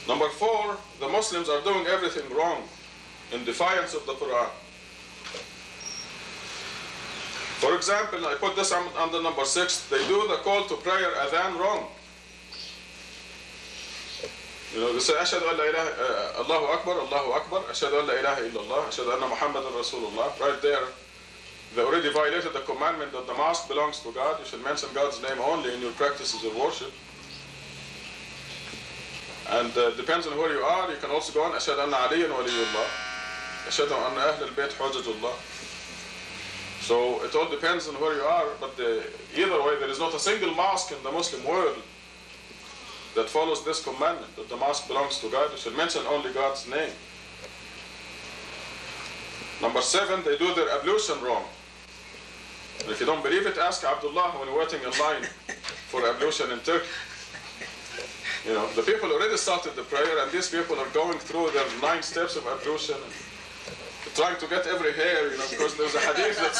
Number 4, the Muslims are doing everything wrong in defiance of the Quran. For example, I put this under number 6, they do the call to prayer adhan wrong. You know, they say, Ashhadu an la ilaha, Allahu Akbar, Ashhadu an la ilaha illallah, Ashhadu anna Muhammadan Rasulullah. Right there, they already violated the commandment that the mosque belongs to God. You should mention God's name only in your practices of worship. And depends on where you are, you can also go on, Ashhadu anna Aliyan waliyullah, Ashhadu anna Ahl al-Bayt hujjatullah. So it all depends on where you are, but either way, there is not a single mosque in the Muslim world that follows this commandment, that the mosque belongs to God. You should mention only God's name. Number 7, they do their ablution wrong. And if you don't believe it, ask Abdullah when you're waiting in line for ablution in Turkey. You know, the people already started the prayer, and these people are going through their 9 steps of ablution, and trying to get every hair, you know, because there's a hadith that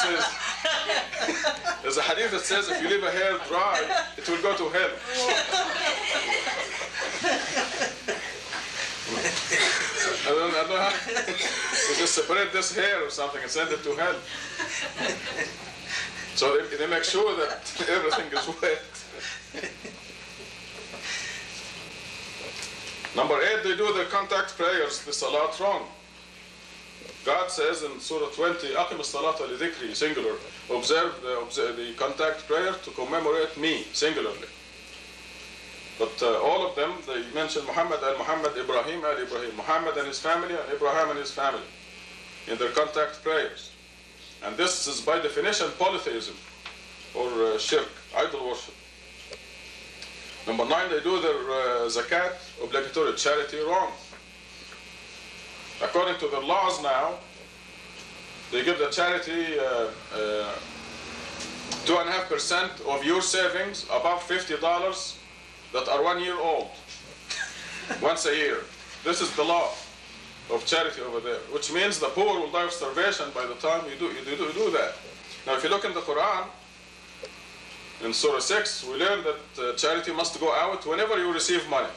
says, if you leave a hair dry, it will go to hell. I don't know how you just separate this hair or something and send it to hell. So they make sure that everything is wet. Number 8, they do their contact prayers, the salat, wrong. God says in Surah 20, أَقِمِ الصَّلَاةَ لِذِكْرِي, singular. Observe the contact prayer to commemorate me, singularly. But all of them, they mention Muhammad and Muhammad, Ibrahim and Ibrahim, Muhammad and his family, and Ibrahim and his family in their contact prayers. And this is by definition polytheism, or shirk, idol worship. Number 9, they do their zakat, obligatory charity, wrong. According to their laws now, they give the charity 2.5% of your savings above $50 that are 1 year old, once a year. This is the law of charity over there, which means the poor will die of starvation by the time you do that. Now, if you look in the Quran, in Surah 6, we learn that charity must go out whenever you receive money.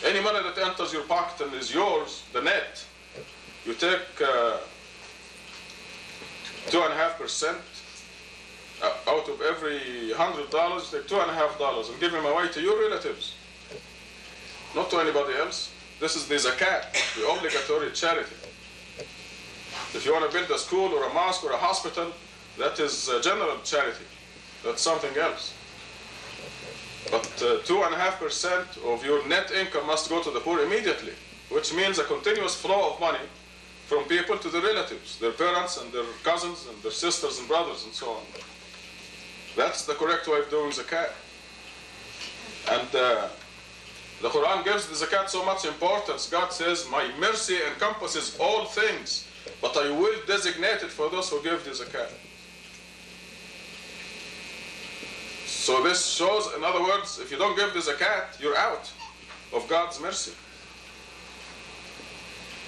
Any money that enters your pocket and is yours, the net, you take 2.5% out of every $100, take $2.50 and give them away to your relatives, not to anybody else. This is the zakat, the obligatory charity. If you want to build a school or a mosque or a hospital, that is general charity. That's something else. But 2.5% of your net income must go to the poor immediately, which means a continuous flow of money from people to their relatives, their parents and their cousins and their sisters and brothers and so on. That's the correct way of doing zakat. And the Quran gives the zakat so much importance. God says, my mercy encompasses all things, but I will designate it for those who give the zakat. So this shows, in other words, if you don't give the zakat, you're out of God's mercy.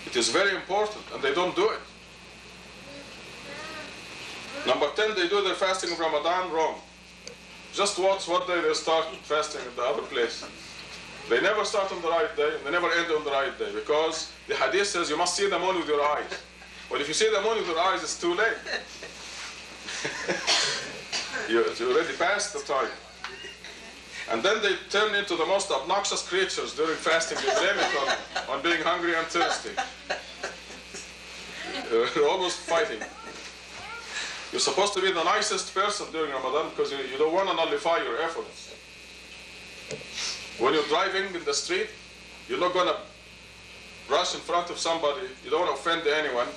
It is very important, and they don't do it. Number 10, they do their fasting of Ramadan wrong. Just watch what day they start fasting at the other place. They never start on the right day, and they never end on the right day, because the hadith says you must see the moon with your eyes. Well, if you see the moon with your eyes, it's too late. You already passed the time. And then they turn into the most obnoxious creatures during fasting. They blame it on being hungry and thirsty. You're almost fighting. You're supposed to be the nicest person during Ramadan because you don't want to nullify your efforts. When you're driving in the street, you're not going to rush in front of somebody. You don't want to offend anyone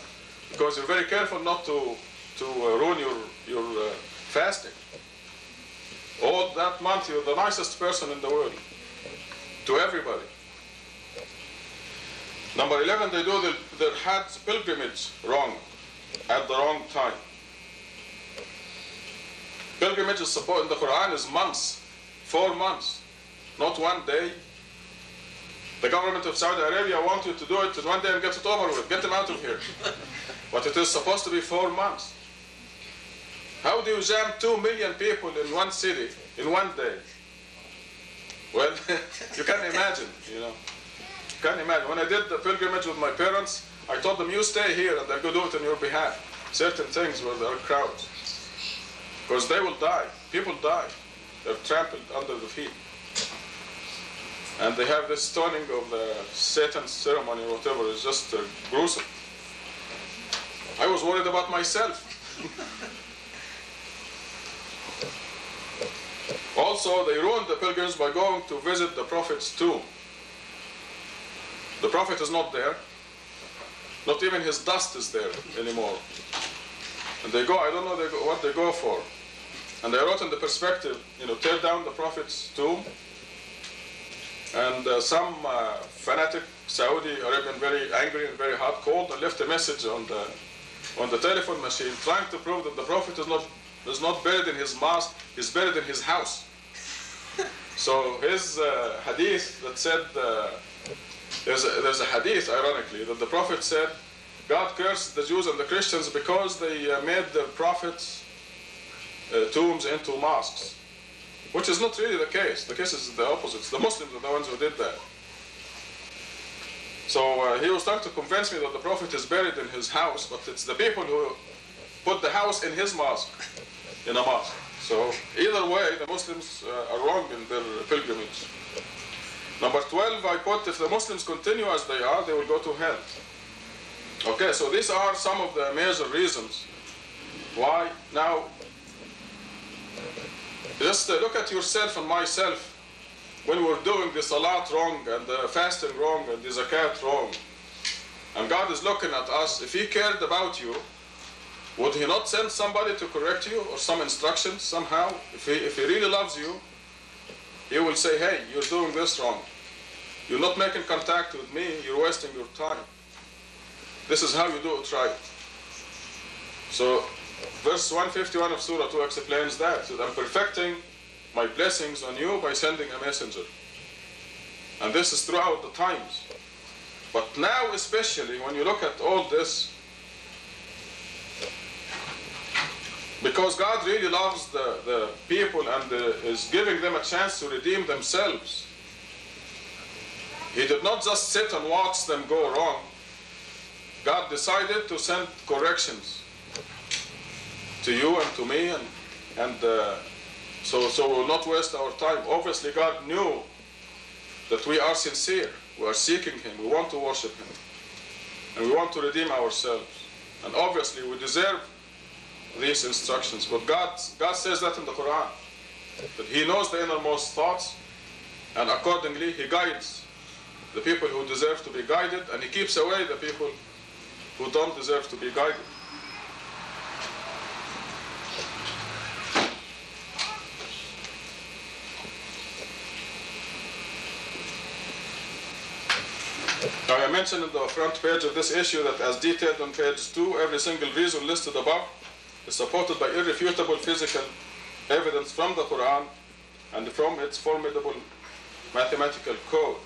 because you're very careful not to ruin your fasting. All that month, you're the nicest person in the world to everybody. Number 11, they do their Hajj pilgrimage wrong, at the wrong time. Pilgrimage is supposed in the Quran is months, 4 months, not 1 day. The government of Saudi Arabia wants you to do it in 1 day and get it over with. Get them out of here. But it is supposed to be 4 months. How do you jam 2 million people in one city in 1 day? Well, you can imagine, you know. Can't imagine. When I did the pilgrimage with my parents, I told them, you stay here and I'll go do it on your behalf. Certain things where there are crowds. Because they will die. People die. They're trampled under the feet. And they have this stoning of the Satan's ceremony or whatever. It's just gruesome. I was worried about myself. Also, they ruined the pilgrims by going to visit the Prophet's tomb. The Prophet is not there. Not even his dust is there anymore. And they go, I don't know what they go for. And they wrote in the perspective, tear down the Prophet's tomb. And some fanatic Saudi Arabian, very angry and very hot, called and left a message on the telephone machine, trying to prove that the Prophet is not buried in his mosque, he's buried in his house. So his hadith that said, there's a hadith, ironically, that the Prophet said, God cursed the Jews and the Christians because they made the Prophet's tombs into mosques. Which is not really the case. The case is the opposite. The Muslims are the ones who did that. So he was trying to convince me that the Prophet is buried in his house, but it's the people who put the house in his mosque, in a mosque. So either way, the Muslims are wrong in their pilgrimage. Number 12, I quote, if the Muslims continue as they are, they will go to hell. Okay, so these are some of the major reasons why. Now, just look at yourself and myself when we're doing the salat wrong and the fasting wrong and the zakat wrong. And God is looking at us. If He cared about you, would He not send somebody to correct you or some instructions somehow? If he really loves you, He will say, hey, you're doing this wrong. You're not making contact with me. You're wasting your time. This is how you do it right. So, verse 151 of Surah 2 explains that. So I'm perfecting my blessings on you by sending a messenger. And this is throughout the times. But now especially, when you look at all this, because God really loves the people and is giving them a chance to redeem themselves. He did not just sit and watch them go wrong. God decided to send corrections to you and to me, and so we will not waste our time. Obviously, God knew that we are sincere. We are seeking Him. We want to worship Him. And we want to redeem ourselves. And obviously, we deserve these instructions. But God says that in the Quran, that He knows the innermost thoughts, and accordingly, He guides the people who deserve to be guided, and He keeps away the people who don't deserve to be guided. Now, I mentioned in the front page of this issue that, as detailed on page 2, every single reason listed above is supported by irrefutable physical evidence from the Quran and from its formidable mathematical code.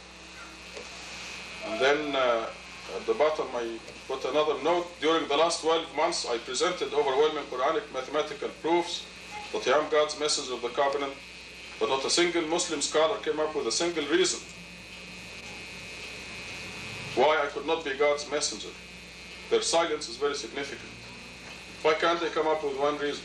And then at the bottom I put another note. During the last 12 months I presented overwhelming Quranic mathematical proofs that I am God's messenger of the covenant, but not a single Muslim scholar came up with a single reason why I could not be God's messenger. Their silence is very significant. Why can't they come up with one reason?